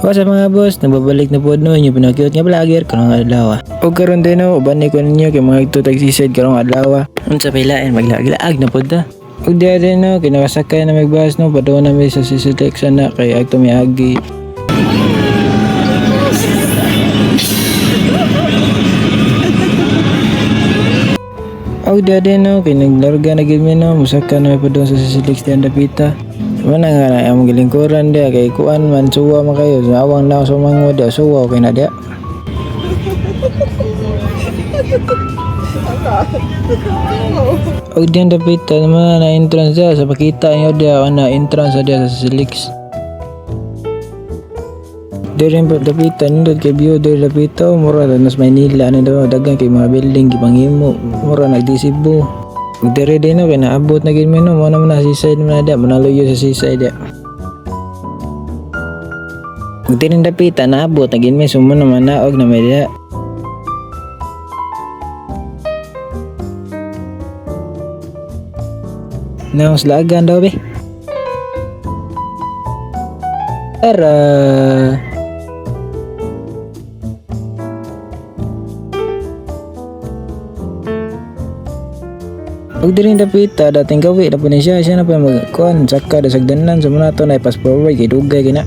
O sa mga boss, nababalik na po nun yung pinakyot nga vlogger karong adlaw. O karon din o, uban ko ninyo kay mga ito tagsisid karong adlaw. Unsa pailain maglaag na po ta. Og diya din no, kinakasakay na magbahas no, padoon na may sa sisitek sana kay agto may agi. Og diya din no, kay naglarga na gid mi no, musaka na may padoon sa sisitek sa dapita. Mana nga na ang gilingkuran dia kay kuan man suwa man kayo sa awang na sa mga dia suwa kay na dia. Og diyan dapita naman na entrance dia sa pakita niyo dia na entrance dia sa Silix. Diyan pa dapita nindot kay view dari dapita mura nas Maynila ni daw dagan kay mga building gipanghimo mura nagdisibo. Dire din no kay naabot na gid mi no mo na seaside man da manaluyo sa seaside da. Dire dapita naabot na gid mi sumo naman naog na may da. Naong slagan daw be. Tara. Og diri dapita dating gawi na po siya na pa magkuan saka da sagdanan sa muna to na pass forward kay dugay gina.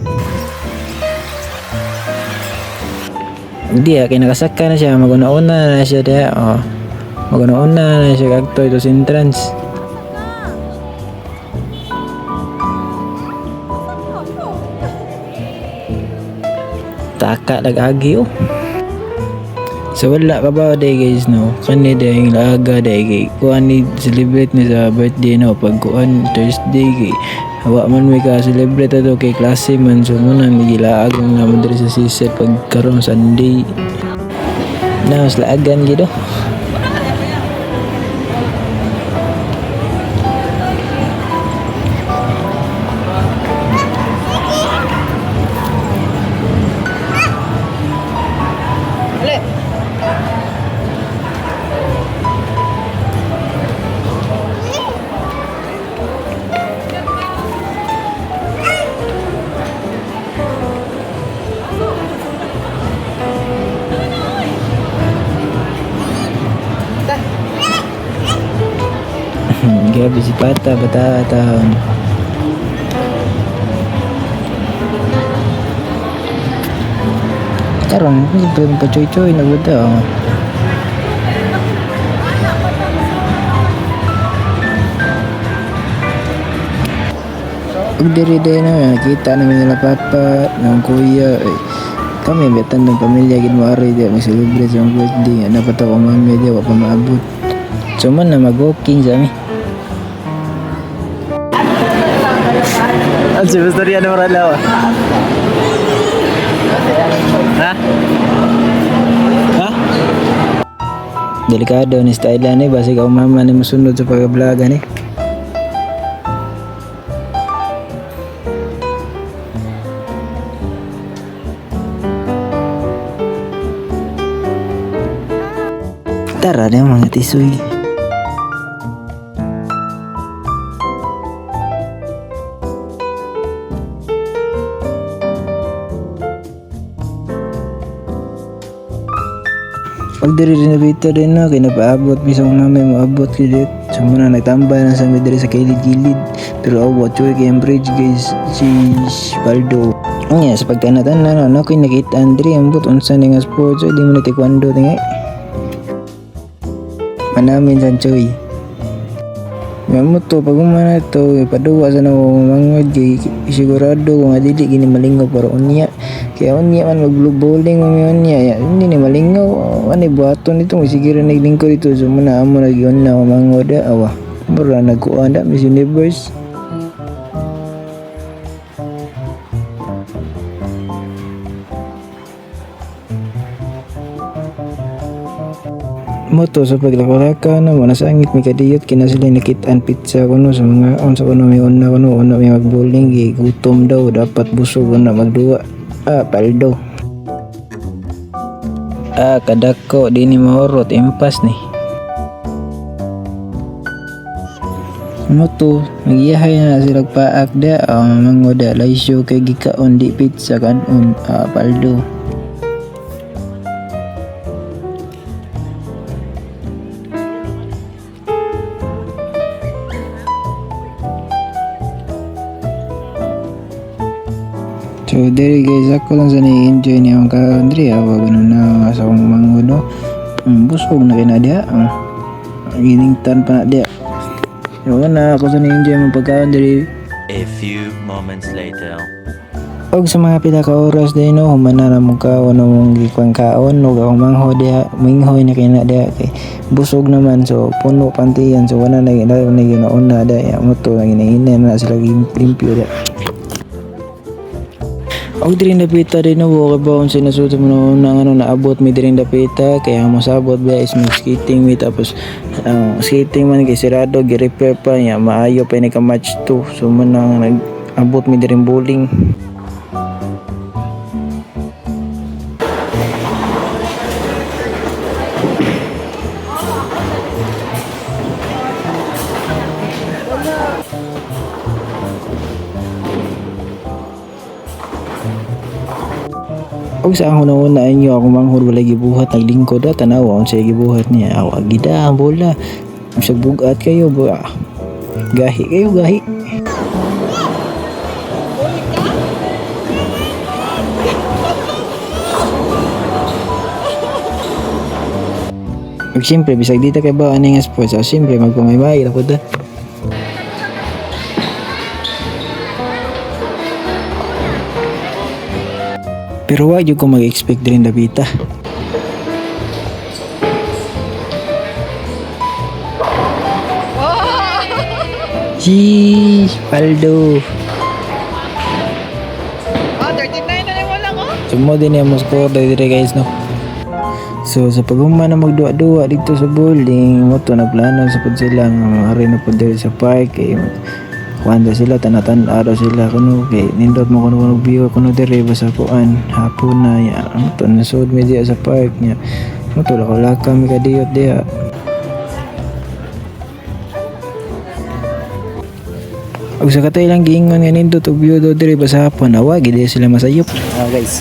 Dia kay nakasaka na siya maguna-una na siya dia oh. Maguna-una na siya agto ito sa entrance. Taka agi oh. So wala ka ba day guys no, kani day yung laaga day kay kuan ni celebrate ni sa birthday no, pag kuan Thursday kay hawa man may ka celebrate ato kay klase man so muna nigilaag ang naman diri sa siset pag karon Sunday na mas laagan gido. Gabi si Pata, bata-taon. Karon, siyempre pa-choy-choy na buta. Oh. Pag diri-diri na, nakita namin nila papa, ng kuya. Kami, betan ng pamilya, ginwari, di may celebrate sa birthday. Dapat ako mami, di ako pa maabot. So man na mag-walking sa amin. Si Pastor yan naman alaw. Ha? Ha? Delikado ni style ni basi ka mama ni masunod sa pag-vlog ni. Tara na mga tisoy. Pag diri rin nabita din na, kaya napaabot, bisang namin maabot kilit. So muna nagtambay na sa diri sa kilid-kilid. Pero awat, choy kay bridge guys, si Baldo. Ang sa pagkanatan na, no, kaya nakita Andre, ambot, unsan nga sports, so di mo na taekwondo, tingay. Manamin sa choy. May to, pag umana to, paduwa sa namamangod, kay sigurado kung adili, gini malingaw para unya. Kaya unya man mag-bowling unya, hindi ni malingaw, ano buhaton ito, may sige rin naglingkod ito, so muna amo nag-iwan na mamangod, awa, mura nagkuhan na, Miss Universe. Moto sa paglaka-laka na mo nasangit may kadiyot kina sila nakitaan pizza kuno sa mga on sa kuno may una may mag-bowling gutom daw dapat busog na magduwa paldo kadako di ni mahorot impas ni Ano to, nagiyahay na sila paak da, mango da, laisyo kay gikaon di pizza kanon, paldo. So there guys, ako lang sa ni-enjoy niya ang ka-Andre, wag ganun na sa akong mango no. Busog na kina dia, giningtan pa na dia. So na ako sa ni-enjoy mong pagka-Andre. A few moments later. Og sa mga pila ka oras din no, humana na mo kaon na mong gikuang kaon no, akong mangho dia, minghoy na kina dia kay busog naman so puno pantiyan so wala na ginauna da, mo to ginahinan na sila limpyo dia. Og diri napita din no, kay baon sinasuto mo no, nang ano naabot mi diri napita kaya mo sabot ba is mag skating mi tapos skating man kay sirado gi-repair pa niya maayo pa ni ka match 2 so man nang nag-abot mi diri bowling. Og sa akong nauna inyo ako manghud wala gibuhat naglingkod tanaw on sa gibuhat niya awag gida ang bola bisag bugat kayo ba gahi kayo gahi. Og siyempre bisag dito kay ba aning sports so siyempre magpamaymay ra pud. Pero wag yung ko mag-expect din Davita. Jeez, paldo. 39 na lang wala ko. Sumo din yung score dito guys no. So sa paguma na magduwa-duwa dito sa bowling, mo to na plano sa pud sila nga na pud diri sa park kay wanda sila tanatan-araw sila kuno kay nindot mo kuno view kuno diri basta kuan hapon na ya to nasud mi diya sa park nya mo to laka mi kadiyot diya. Og sa katay lang giingon nga nindot og view do diri basta hapon awa gid sila masayop. Guys.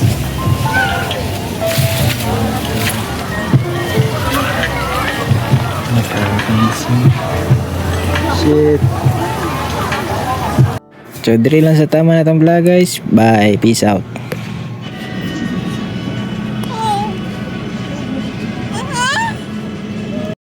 Shit. So, diri lang sa tama na itong vlog guys. Bye. Peace out.